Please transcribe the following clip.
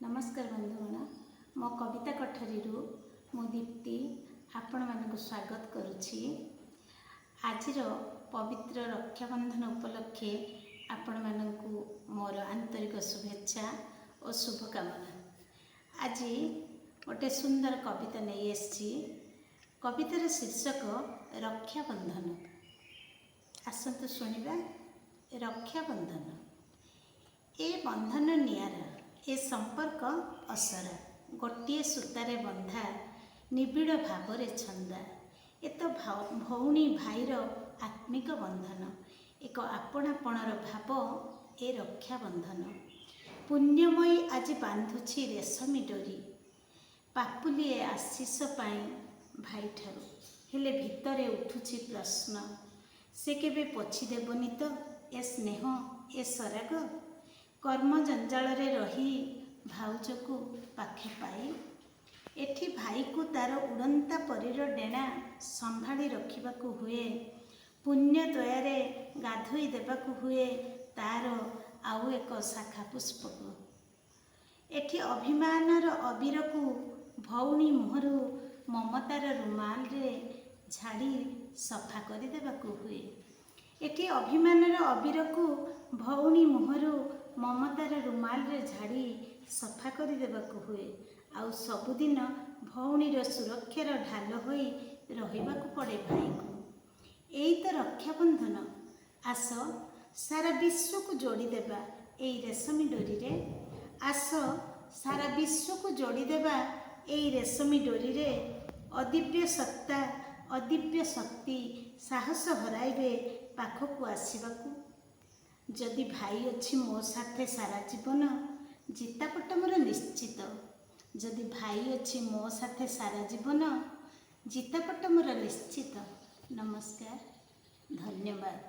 नमस्कार बंधुगण मो कविता कठरी मु दीप्ति आपण मानक स्वागत करुछि। आज पवित्र रक्षाबंधन उपलक्षे आपण मानकु मोर आंतरिक शुभेच्छा और शुभकामना। आज गोटे सुंदर कविता नहीं आसी। कवितार शीर्षक रक्षाबंधन। आसतु शुणिबा। रक्षाबंधन ए बंधन नियारा, ए संपर्क असरा, गोटे सूतारे बंधा निबिड़ भावरे छंदा। ए तो भौणी भाईर आत्मिक बंधन, एक आपणापणर भाव ए रक्षाबंधन। पुण्यमयी आज बांधुछि रेशमी डोरी, पापुलिए आशीष पाई भाई ठारू। हेले भितरे उठुछि प्रश्न, से केबे पोछि देबनि तो ए स्नेह ए सराग। कर्म जंजाल रे रही भाउज को पाखे पाई, एठी भाई को तार उड़ंता परीर डेणा संभाली रखिबाकू हुए। पुण्य दयारे गाधोई देबाकू हुए तार आउ एक शाखा पुष्पक। एठी अभिमानर अबीर को भौणी मुहरु ममतार रुमाल रे झाड़ी सफा कर देबाकू हुए। एठी अभिमानर अबीर को भौणी मुहरु ममतार रुमाल रे झाड़ी सफा कर देबाकू हुए। आउ सबुदिन भौणीर सुरक्षार ढाल होई रहिबाकू पड़े भाई को। एई तो रक्षाबंधन। आस सारा विश्व को जोड़ी देबा एई रेशमी डोरी रे। आस सारा विश्व को जोड़ी देबा एई रेशमी डोरी रे। अदिव्य सत्ता अदिव्य शक्ति साहस हराइबे पाखकू आसीबाकू। जदि भाई अच्छी मो साथे सारा जीवन, जितापट मोर निश्चित। जदि भाई अच्छी मो साथे सारा जीवन, जितापट मोर निश्चित। नमस्कार, धन्यवाद।